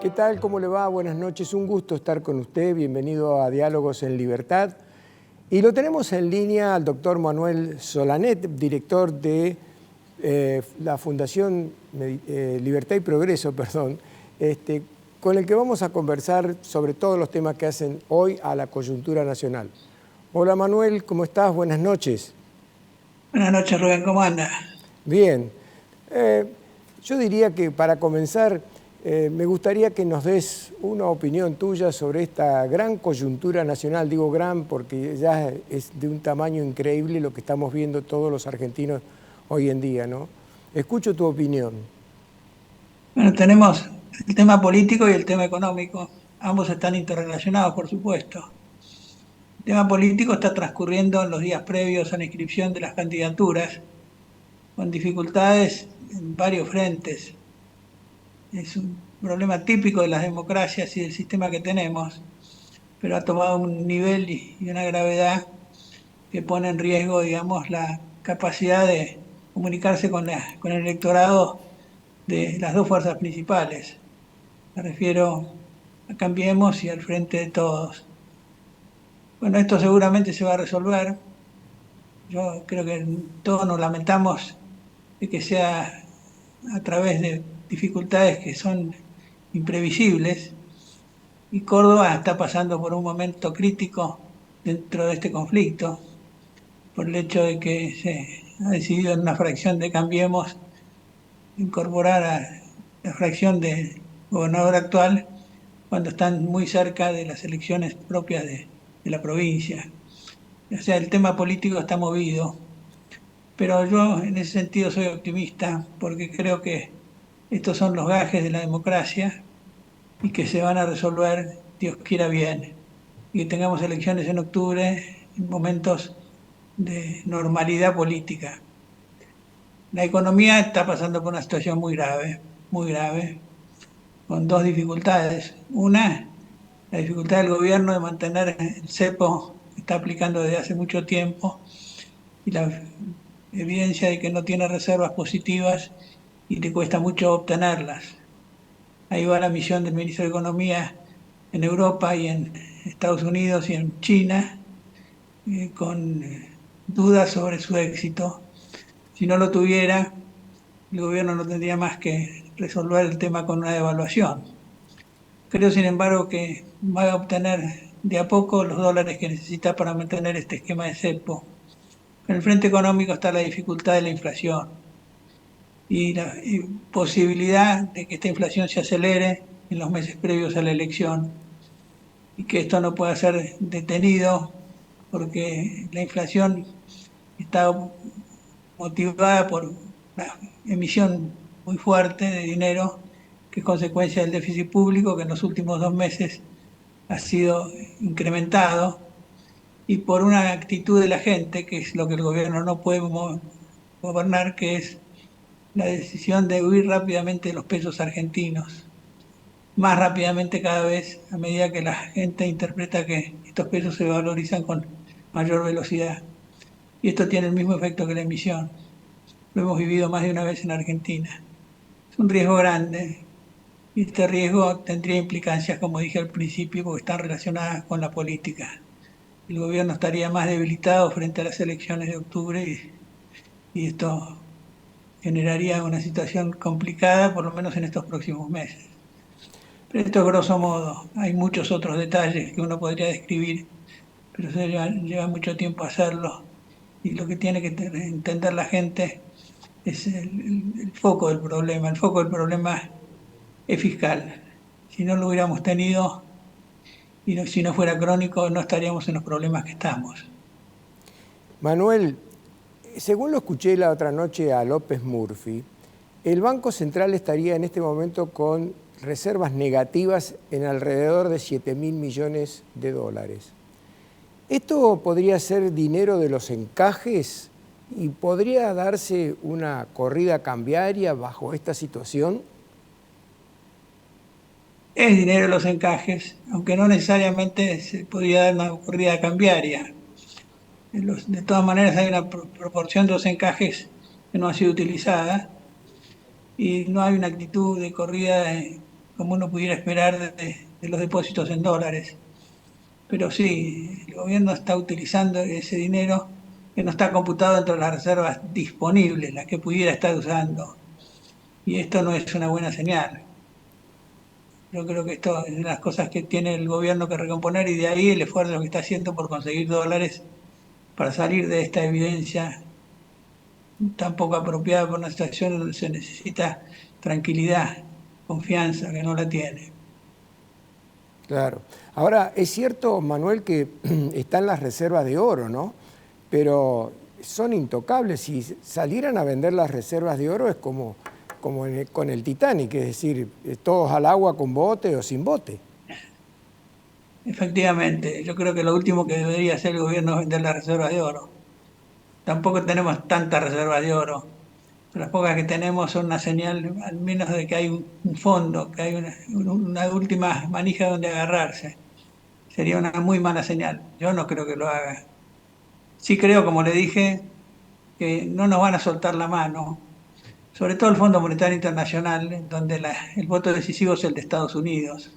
¿Qué tal? ¿Cómo le va? Buenas noches. Un gusto estar con usted. Bienvenido a Diálogos en Libertad. Y lo tenemos en línea al doctor Manuel Solanet, director de la Fundación Libertad y Progreso, con el que vamos a conversar sobre todos los temas que hacen hoy a la coyuntura nacional. Hola Manuel, ¿cómo estás? Buenas noches. Buenas noches, Rubén, ¿cómo anda? Bien. Yo diría que para comenzar, me gustaría que nos des una opinión tuya sobre esta gran coyuntura nacional. Digo gran porque ya es de un tamaño increíble lo que estamos viendo todos los argentinos hoy en día, ¿no? Escucho tu opinión. Bueno, tenemos el tema político y el tema económico. Ambos están interrelacionados, por supuesto. El tema político está transcurriendo en los días previos a la inscripción de las candidaturas, con dificultades en varios frentes. Es un problema típico de las democracias y del sistema que tenemos, pero ha tomado un nivel y una gravedad que pone en riesgo, digamos, la capacidad de comunicarse con el electorado de las dos fuerzas principales. Me refiero a Cambiemos y al Frente de Todos. Bueno, esto seguramente se va a resolver. Yo creo que todos nos lamentamos de que sea a través de dificultades que son imprevisibles, y Córdoba está pasando por un momento crítico dentro de este conflicto, por el hecho de que se ha decidido en una fracción de Cambiemos incorporar a la fracción del gobernador actual cuando están muy cerca de las elecciones propias de la provincia. O sea, el tema político está movido, pero yo en ese sentido soy optimista porque creo que estos son los gajes de la democracia y que se van a resolver, Dios quiera bien, y que tengamos elecciones en octubre en momentos de normalidad política. La economía está pasando por una situación muy grave, con dos dificultades. Una, la dificultad del gobierno de mantener el cepo que está aplicando desde hace mucho tiempo y la evidencia de que no tiene reservas positivas y le cuesta mucho obtenerlas. Ahí va la misión del ministro de Economía en Europa y en Estados Unidos y en China, con dudas sobre su éxito. Si no lo tuviera, el gobierno no tendría más que resolver el tema con una devaluación. Creo, sin embargo, que va a obtener de a poco los dólares que necesita para mantener este esquema de cepo. En el frente económico está la dificultad de la inflación y la posibilidad de que esta inflación se acelere en los meses previos a la elección y que esto no pueda ser detenido porque la inflación está motivada por una emisión muy fuerte de dinero que es consecuencia del déficit público que en los últimos 2 meses ha sido incrementado y por una actitud de la gente, que es lo que el gobierno no puede gobernar, que es la decisión de huir rápidamente de los pesos argentinos, más rápidamente cada vez a medida que la gente interpreta que estos pesos se valorizan con mayor velocidad. Y esto tiene el mismo efecto que la emisión. Lo hemos vivido más de una vez en Argentina. Es un riesgo grande y este riesgo tendría implicancias, como dije al principio, porque están relacionadas con la política. El gobierno estaría más debilitado frente a las elecciones de octubre y esto generaría una situación complicada, por lo menos en estos próximos meses. Pero esto es grosso modo. Hay muchos otros detalles que uno podría describir, pero lleva mucho tiempo hacerlo. Y lo que tiene que entender la gente es el foco del problema. El foco del problema es fiscal. Si no lo hubiéramos tenido y si no fuera crónico, no estaríamos en los problemas que estamos. Manuel, según lo escuché la otra noche a López Murphy, el Banco Central estaría en este momento con reservas negativas en alrededor de 7.000 millones de dólares. ¿Esto podría ser dinero de los encajes y podría darse una corrida cambiaria bajo esta situación? Es dinero de los encajes, aunque no necesariamente se podría dar una corrida cambiaria. De todas maneras, hay una proporción de los encajes que no ha sido utilizada y no hay una actitud de corrida como uno pudiera esperar de los depósitos en dólares. Pero sí, el gobierno está utilizando ese dinero que no está computado entre las reservas disponibles, las que pudiera estar usando. Y esto no es una buena señal. Yo creo que esto es de las cosas que tiene el gobierno que recomponer y de ahí el esfuerzo que está haciendo por conseguir dólares para salir de esta evidencia tan poco apropiada por una situación donde se necesita tranquilidad, confianza, que no la tiene. Claro. Ahora, es cierto, Manuel, que están las reservas de oro, ¿no? Pero son intocables. Si salieran a vender las reservas de oro es como, con el Titanic, es decir, todos al agua con bote o sin bote. Efectivamente, yo creo que lo último que debería hacer el gobierno es vender las reservas de oro. Tampoco tenemos tantas reservas de oro. Las pocas que tenemos son una señal, al menos de que hay un fondo, que hay una última manija donde agarrarse. Sería una muy mala señal. Yo no creo que lo haga. Sí creo, como le dije, que no nos van a soltar la mano, sobre todo el Fondo Monetario Internacional, donde el voto decisivo es el de Estados Unidos,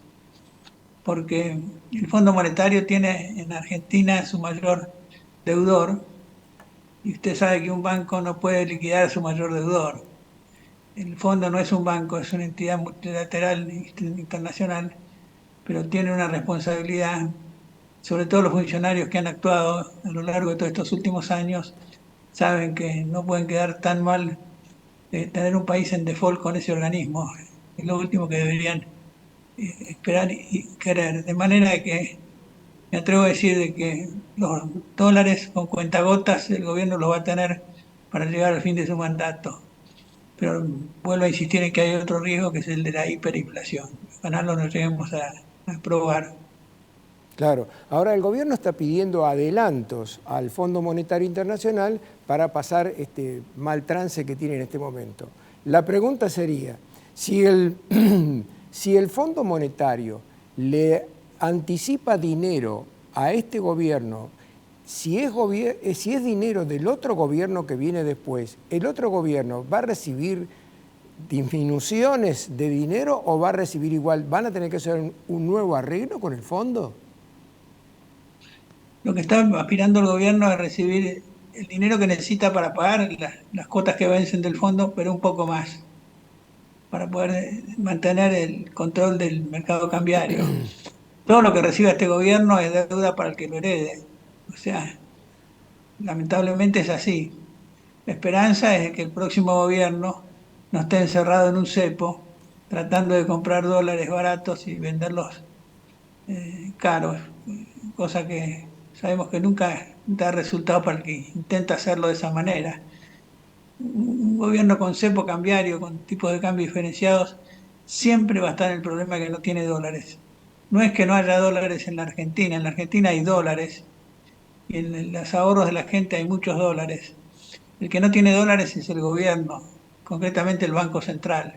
porque el Fondo Monetario tiene en Argentina su mayor deudor, y usted sabe que un banco no puede liquidar a su mayor deudor. El fondo no es un banco, es una entidad multilateral internacional, pero tiene una responsabilidad, sobre todo los funcionarios que han actuado a lo largo de todos estos últimos años, saben que no pueden quedar tan mal de tener un país en default con ese organismo. Es lo último que deberían esperar y querer. De manera que me atrevo a decir de que los dólares con cuentagotas el gobierno los va a tener para llegar al fin de su mandato. Pero vuelvo a insistir en que hay otro riesgo que es el de la hiperinflación. Ojalá no nos lleguemos a probar. Claro. Ahora el gobierno está pidiendo adelantos al Fondo Monetario Internacional para pasar este mal trance que tiene en este momento. La pregunta sería, si si el Fondo Monetario le anticipa dinero a este gobierno, si es dinero del otro gobierno que viene después, ¿el otro gobierno va a recibir disminuciones de dinero o va a recibir igual? ¿Van a tener que hacer un nuevo arreglo con el fondo? Lo que está aspirando el gobierno es recibir el dinero que necesita para pagar las cuotas que vencen del fondo, pero un poco más, para poder mantener el control del mercado cambiario. Todo lo que reciba este gobierno es deuda para el que lo herede. O sea, lamentablemente es así. La esperanza es que el próximo gobierno no esté encerrado en un cepo, tratando de comprar dólares baratos y venderlos caros, cosa que sabemos que nunca da resultado para el que intenta hacerlo de esa manera. Un gobierno con cepo cambiario, con tipos de cambio diferenciados, siempre va a estar en el problema que no tiene dólares. No es que no haya dólares en la Argentina hay dólares y en los ahorros de la gente hay muchos dólares. El que no tiene dólares es el gobierno, concretamente el Banco Central,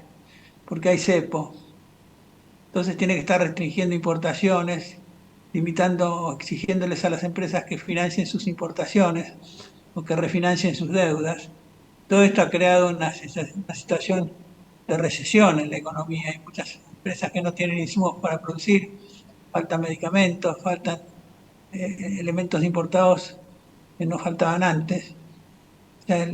porque hay cepo. Entonces tiene que estar restringiendo importaciones, limitando o exigiéndoles a las empresas que financien sus importaciones o que refinancien sus deudas. Todo esto ha creado una situación de recesión en la economía. Hay muchas empresas que no tienen insumos para producir, faltan medicamentos, faltan elementos importados que no faltaban antes. O sea,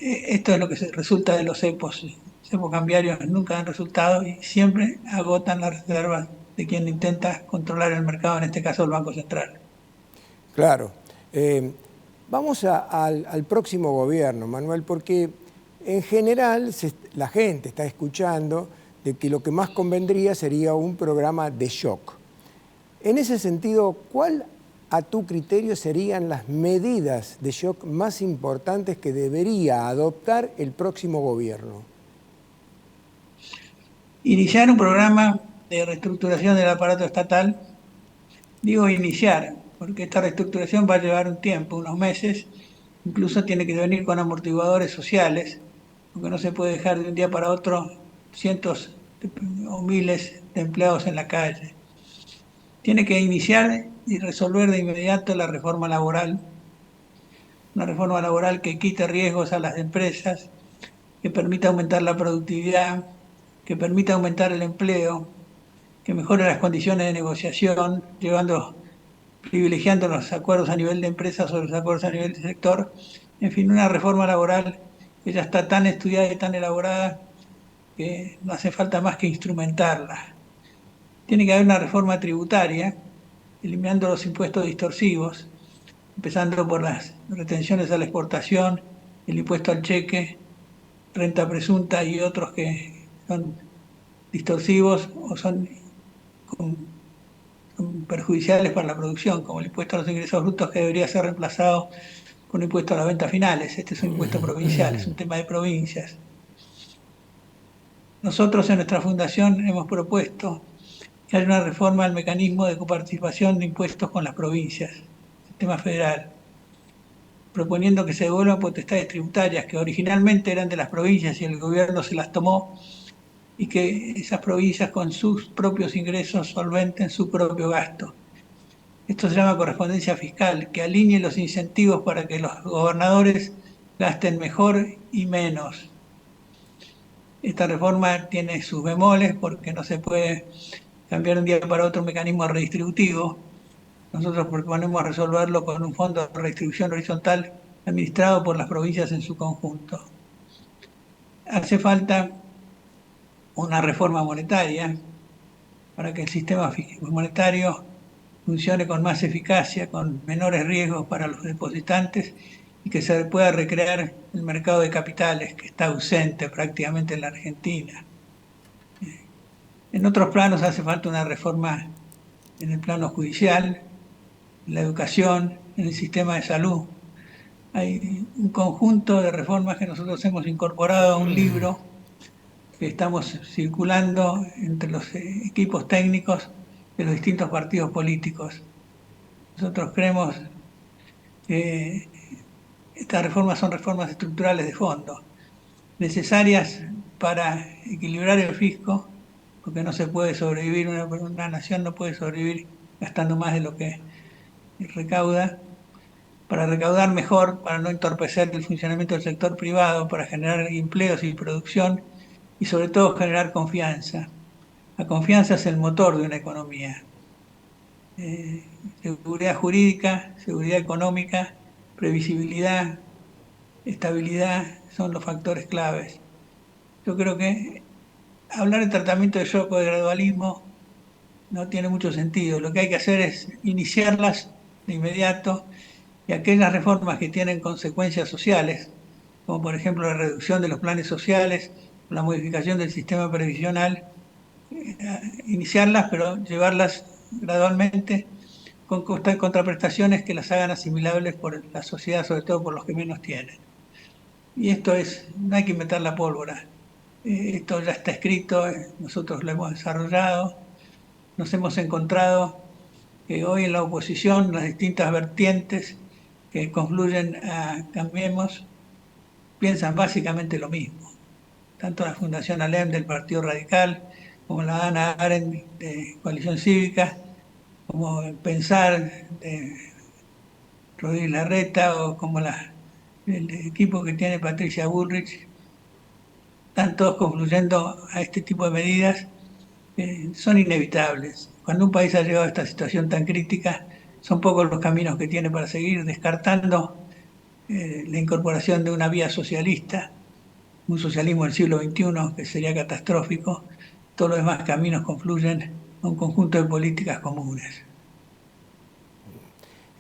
esto es lo que resulta de los cepos. Cepos cambiarios nunca dan resultado y siempre agotan las reservas de quien intenta controlar el mercado, en este caso el Banco Central. Claro. Vamos al próximo gobierno, Manuel, porque en general la gente está escuchando de que lo que más convendría sería un programa de shock. En ese sentido, ¿cuál a tu criterio serían las medidas de shock más importantes que debería adoptar el próximo gobierno? Iniciar un programa de reestructuración del aparato estatal, digo iniciar, porque esta reestructuración va a llevar un tiempo, unos meses, incluso tiene que venir con amortiguadores sociales, porque no se puede dejar de un día para otro cientos o miles de empleados en la calle. Tiene que iniciar y resolver de inmediato la reforma laboral, una reforma laboral que quite riesgos a las empresas, que permita aumentar la productividad, que permita aumentar el empleo, que mejore las condiciones de negociación, privilegiando los acuerdos a nivel de empresa sobre los acuerdos a nivel de sector. En fin, una reforma laboral que ya está tan estudiada y tan elaborada que no hace falta más que instrumentarla. Tiene que haber una reforma tributaria, eliminando los impuestos distorsivos, empezando por las retenciones a la exportación, el impuesto al cheque, renta presunta y otros que son distorsivos o son perjudiciales para la producción, como el impuesto a los ingresos brutos, que debería ser reemplazado por un impuesto a las ventas finales. Este es un impuesto provincial, es un tema de provincias. Nosotros en nuestra fundación hemos propuesto que haya una reforma al mecanismo de coparticipación de impuestos con las provincias, sistema federal, proponiendo que se devuelvan potestades tributarias que originalmente eran de las provincias y el gobierno se las tomó, y que esas provincias con sus propios ingresos solventen su propio gasto. Esto se llama correspondencia fiscal, que alinee los incentivos para que los gobernadores gasten mejor y menos. Esta reforma tiene sus bemoles porque no se puede cambiar de un día para otro un mecanismo redistributivo. Nosotros proponemos resolverlo con un fondo de redistribución horizontal administrado por las provincias en su conjunto. Hace falta una reforma monetaria para que el sistema monetario funcione con más eficacia, con menores riesgos para los depositantes y que se pueda recrear el mercado de capitales que está ausente prácticamente en la Argentina. En otros planos hace falta una reforma en el plano judicial, en la educación, en el sistema de salud. Hay un conjunto de reformas que nosotros hemos incorporado a un libro que estamos circulando entre los equipos técnicos de los distintos partidos políticos. Nosotros creemos que estas reformas son reformas estructurales de fondo, necesarias para equilibrar el fisco, porque no se puede sobrevivir, una nación no puede sobrevivir gastando más de lo que recauda, para recaudar mejor, para no entorpecer el funcionamiento del sector privado, para generar empleos y producción y sobre todo generar confianza. La confianza es el motor de una economía. Seguridad jurídica, seguridad económica, previsibilidad, estabilidad son los factores claves. Yo creo que hablar de tratamiento de shock o de gradualismo no tiene mucho sentido. Lo que hay que hacer es iniciarlas de inmediato y aquellas reformas que tienen consecuencias sociales, como por ejemplo la reducción de los planes sociales, la modificación del sistema previsional, iniciarlas, pero llevarlas gradualmente con contraprestaciones que las hagan asimilables por la sociedad, sobre todo por los que menos tienen. Y esto es, no hay que inventar la pólvora. Esto ya está escrito, nosotros lo hemos desarrollado, nos hemos encontrado que hoy en la oposición las distintas vertientes que confluyen a Cambiemos piensan básicamente lo mismo. Tanto la Fundación Alem del Partido Radical, como la Hannah Arendt de Coalición Cívica, como el Pensar de Rodríguez Larreta o como el equipo que tiene Patricia Bullrich, están todos concluyendo a este tipo de medidas que son inevitables. Cuando un país ha llegado a esta situación tan crítica, son pocos los caminos que tiene para seguir, descartando la incorporación de una vía socialista, un socialismo del siglo XXI que sería catastrófico. Todos los demás caminos confluyen a un conjunto de políticas comunes.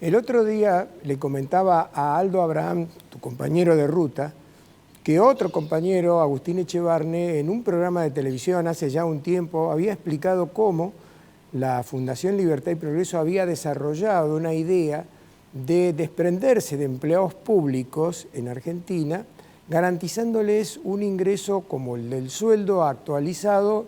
El otro día le comentaba a Aldo Abraham, tu compañero de ruta, que otro compañero, Agustín Echevarne, en un programa de televisión hace ya un tiempo, había explicado cómo la Fundación Libertad y Progreso había desarrollado una idea de desprenderse de empleados públicos en Argentina, garantizándoles un ingreso como el del sueldo actualizado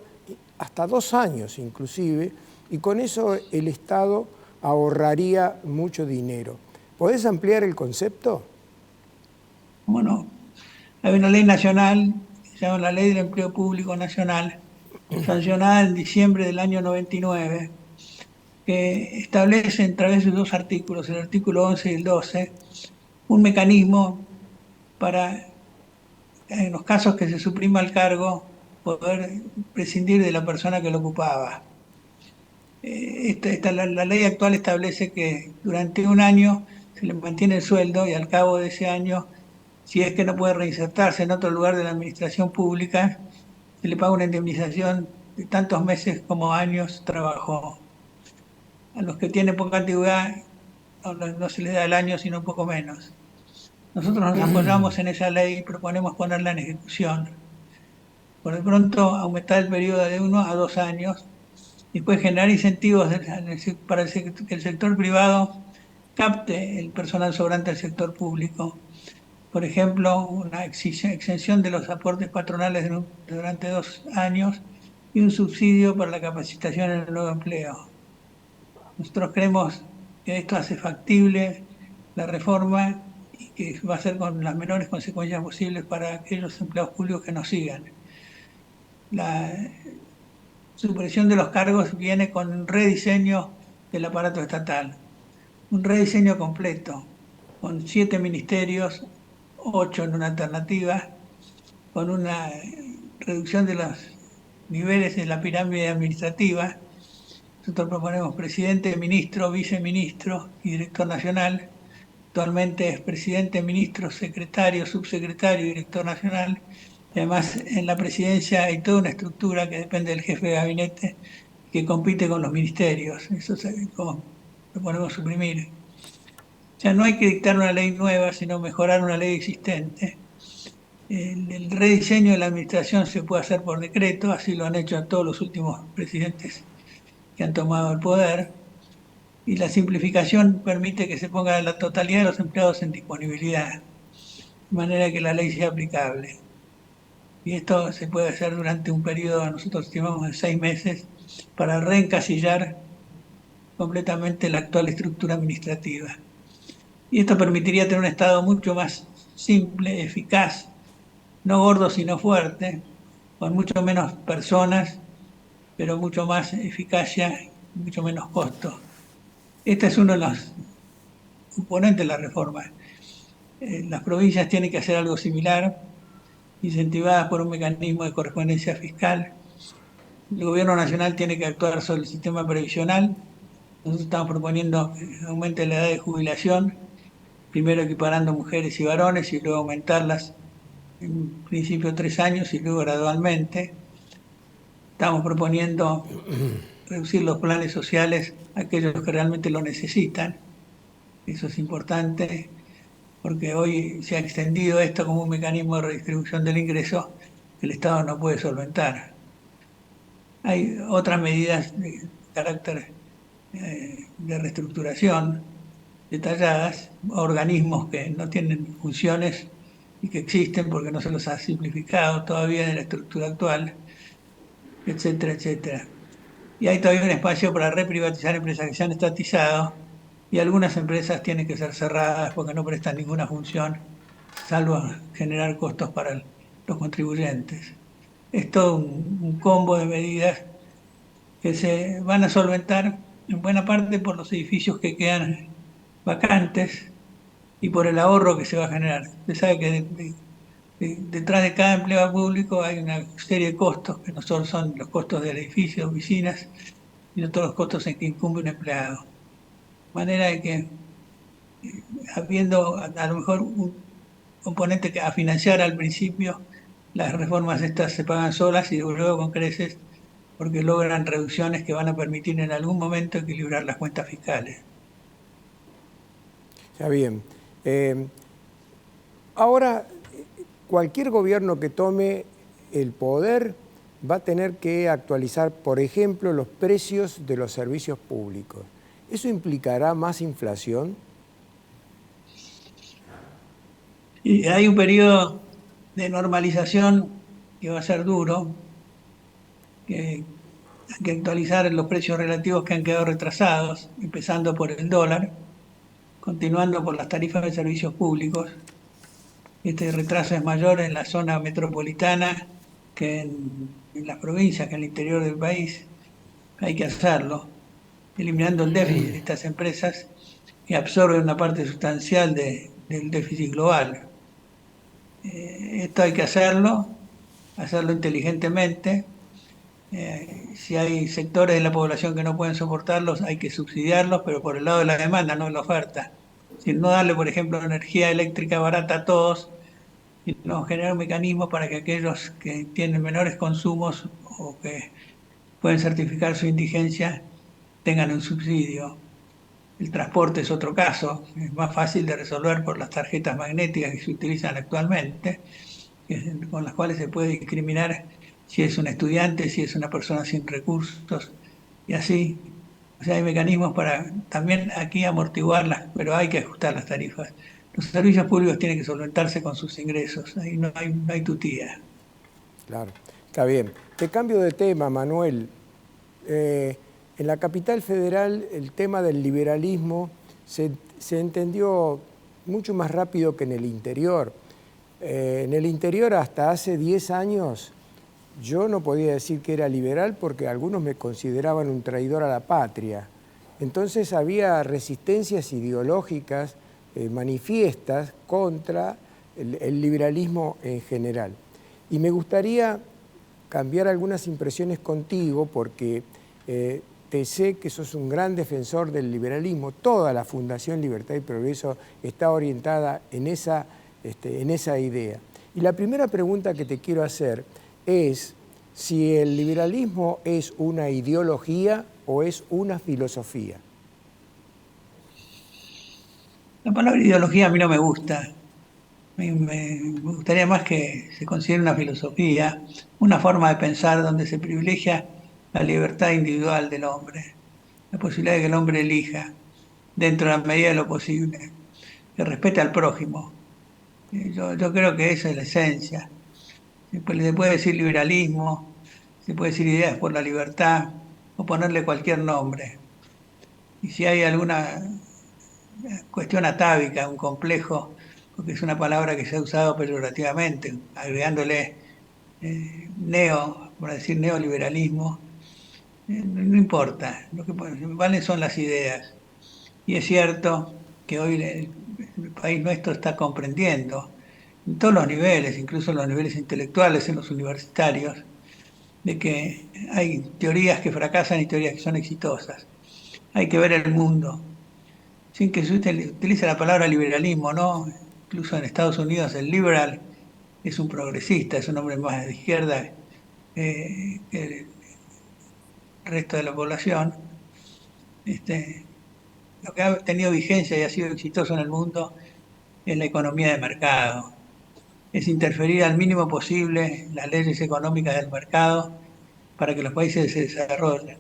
hasta 2 años inclusive, y con eso el Estado ahorraría mucho dinero. ¿Podés ampliar el concepto? Bueno, hay una ley nacional, que se llama la Ley del Empleo Público Nacional, sancionada en diciembre del año 99, que establece a través de 2 artículos, el artículo 11 y el 12, un mecanismo para, en los casos que se suprima el cargo, poder prescindir de la persona que lo ocupaba. La ley actual establece que durante un año se le mantiene el sueldo y al cabo de ese año, si es que no puede reinsertarse en otro lugar de la administración pública, se le paga una indemnización de tantos meses como años trabajó. A los que tienen poca antigüedad no se les da el año, sino un poco menos. Nosotros nos apoyamos en esa ley y proponemos ponerla en ejecución. Por de pronto, aumentar el periodo de 1 a 2 años y después generar incentivos para que el sector privado capte el personal sobrante del sector público. Por ejemplo, una exención de los aportes patronales durante 2 años y un subsidio para la capacitación en el nuevo empleo. Nosotros creemos que esto hace factible la reforma y que va a ser con las menores consecuencias posibles para aquellos empleados públicos que nos sigan. La supresión de los cargos viene con un rediseño del aparato estatal, un rediseño completo, con 7 ministerios, 8 en una alternativa, con una reducción de los niveles de la pirámide administrativa. Nosotros proponemos presidente, ministro, viceministro y director nacional. Actualmente es presidente, ministro, secretario, subsecretario y director nacional. Además, en la presidencia hay toda una estructura que depende del jefe de gabinete que compite con los ministerios. Eso proponemos suprimir. O sea, no hay que dictar una ley nueva, sino mejorar una ley existente. El rediseño de la administración se puede hacer por decreto, así lo han hecho todos los últimos presidentes que han tomado el poder, y la simplificación permite que se ponga la totalidad de los empleados en disponibilidad, de manera que la ley sea aplicable. Y esto se puede hacer durante un periodo, nosotros estimamos de 6 meses, para reencasillar completamente la actual estructura administrativa. Y esto permitiría tener un Estado mucho más simple, eficaz, no gordo sino fuerte, con mucho menos personas, pero mucho más eficacia y mucho menos costo. Este es uno de los componentes de la reforma. Las provincias tienen que hacer algo similar, incentivadas por un mecanismo de correspondencia fiscal. El gobierno nacional tiene que actuar sobre el sistema previsional. Nosotros estamos proponiendo que aumente la edad de jubilación, primero equiparando mujeres y varones y luego aumentarlas en principio 3 años y luego gradualmente. Estamos proponiendo reducir los planes sociales a aquellos que realmente lo necesitan. Eso es importante porque hoy se ha extendido esto como un mecanismo de redistribución del ingreso que el Estado no puede solventar. Hay otras medidas de carácter de reestructuración detalladas, organismos que no tienen funciones y que existen porque no se los ha simplificado todavía en la estructura actual, etcétera, etcétera. Y hay todavía un espacio para reprivatizar empresas que se han estatizado y algunas empresas tienen que ser cerradas porque no prestan ninguna función, salvo generar costos para los contribuyentes. Es todo un combo de medidas que se van a solventar en buena parte por los edificios que quedan vacantes y por el ahorro que se va a generar. Usted sabe que detrás de cada empleo público hay una serie de costos que no solo son los costos del edificio, oficinas, sino todos los costos en que incumbe un empleado. De manera de que, habiendo a lo mejor un componente que a financiar al principio, las reformas estas se pagan solas y luego con creces porque logran reducciones que van a permitir en algún momento equilibrar las cuentas fiscales. Está bien. Ahora, cualquier gobierno que tome el poder va a tener que actualizar, por ejemplo, los precios de los servicios públicos. ¿Eso implicará más inflación? Y hay un periodo de normalización que va a ser duro, que hay que actualizar los precios relativos que han quedado retrasados, empezando por el dólar, continuando por las tarifas de servicios públicos. Este retraso es mayor en la zona metropolitana que en las provincias, que en el interior del país. Hay que hacerlo, eliminando el déficit de estas empresas que absorben una parte sustancial del déficit global. Esto hay que hacerlo inteligentemente, Si hay sectores de la población que no pueden soportarlos, hay que subsidiarlos, pero por el lado de la demanda, no de la oferta. Si no darle, por ejemplo, energía eléctrica barata a todos, sino generar un mecanismo para que aquellos que tienen menores consumos o que pueden certificar su indigencia tengan un subsidio. El transporte es otro caso, es más fácil de resolver por las tarjetas magnéticas que se utilizan actualmente, con las cuales se puede discriminar si es un estudiante, si es una persona sin recursos y así. O sea, hay mecanismos para también aquí amortiguarlas, pero hay que ajustar las tarifas. Los servicios públicos tienen que solventarse con sus ingresos, ahí no hay tutía. Claro, está bien. Te cambio de tema, Manuel. En la capital federal el tema del liberalismo se entendió mucho más rápido que en el interior. En el interior hasta hace 10 años yo no podía decir que era liberal porque algunos me consideraban un traidor a la patria. Entonces había resistencias ideológicas manifiestas contra el liberalismo en general. Y me gustaría cambiar algunas impresiones contigo porque te sé que sos un gran defensor del liberalismo. Toda la Fundación Libertad y Progreso está orientada en esa idea. Y la primera pregunta que te quiero hacer es si el liberalismo es una ideología o es una filosofía. La palabra ideología a mí no me gusta. Me gustaría más que se considere una filosofía, una forma de pensar donde se privilegia la libertad individual del hombre, la posibilidad de que el hombre elija dentro de la medida de lo posible, que respete al prójimo. Yo creo que esa es la esencia. Se puede decir liberalismo, se puede decir ideas por la libertad o ponerle cualquier nombre. Y si hay alguna cuestión atávica, un complejo, porque es una palabra que se ha usado peyorativamente, agregándole por decir neoliberalismo, no importa, lo que valen son las ideas. Y es cierto que hoy el país nuestro está comprendiendo en todos los niveles, incluso en los niveles intelectuales, en los universitarios, de que hay teorías que fracasan y teorías que son exitosas. Hay que ver el mundo sin que se utilice la palabra liberalismo, ¿no? Incluso en Estados Unidos el liberal es un progresista, es un hombre más de izquierda que el resto de la población. Este, lo que ha tenido vigencia y ha sido exitoso en el mundo es la economía de mercado. Es interferir al mínimo posible en las leyes económicas del mercado para que los países se desarrollen.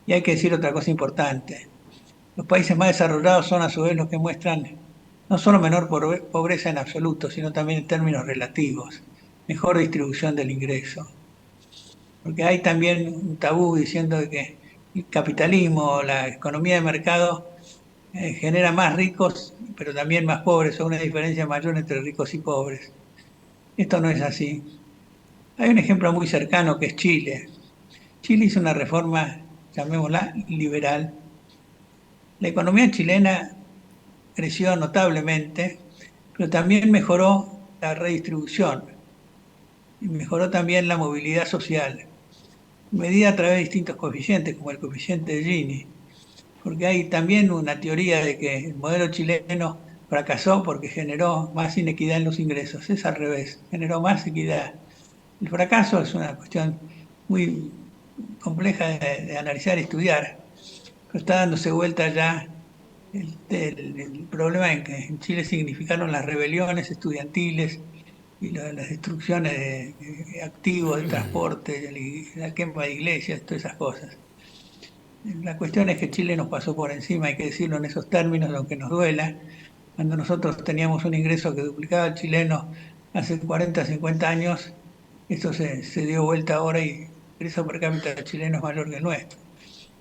Y hay que decir otra cosa importante. Los países más desarrollados son a su vez los que muestran no solo menor pobreza en absoluto, sino también en términos relativos, mejor distribución del ingreso. Porque hay también un tabú diciendo que el capitalismo, la economía de mercado, genera más ricos, pero también más pobres, o una diferencia mayor entre ricos y pobres. Esto no es así. Hay un ejemplo muy cercano que es Chile. Chile hizo una reforma, llamémosla liberal. La economía chilena creció notablemente, pero también mejoró la redistribución y mejoró también la movilidad social, medida a través de distintos coeficientes, como el coeficiente de Gini, porque hay también una teoría de que el modelo chileno fracasó porque generó más inequidad en los ingresos. Es al revés, generó más equidad. El fracaso es una cuestión muy compleja de analizar y estudiar, pero está dándose vuelta ya el problema en que en Chile significaron las rebeliones estudiantiles y las destrucciones de activos, de transporte, la quema de iglesias, todas esas cosas. La cuestión es que Chile nos pasó por encima, hay que decirlo en esos términos, aunque nos duela. Cuando nosotros teníamos un ingreso que duplicaba al chileno hace 40, 50 años, eso se dio vuelta ahora y el ingreso per cápita del chileno es mayor que el nuestro.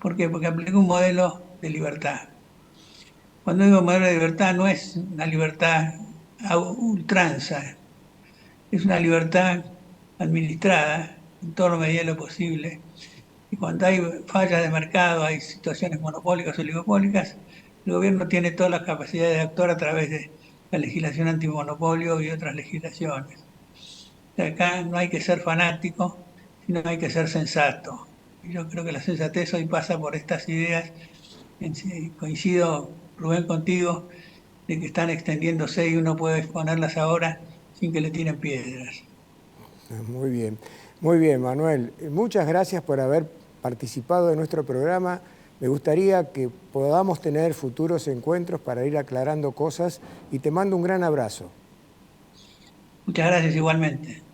¿Por qué? Porque aplicó un modelo de libertad. Cuando digo modelo de libertad, no es una libertad a ultranza, es una libertad administrada en toda la medida de lo posible. Y cuando hay fallas de mercado, hay situaciones monopólicas o oligopólicas, el gobierno tiene todas las capacidades de actuar a través de la legislación antimonopolio y otras legislaciones. O sea, acá no hay que ser fanático, sino hay que ser sensato. Y yo creo que la sensatez hoy pasa por estas ideas. Coincido, Rubén, contigo, de que están extendiéndose y uno puede exponerlas ahora sin que le tiren piedras. Muy bien, Manuel. Muchas gracias por haber participado de nuestro programa. Me gustaría que podamos tener futuros encuentros para ir aclarando cosas y te mando un gran abrazo. Muchas gracias igualmente.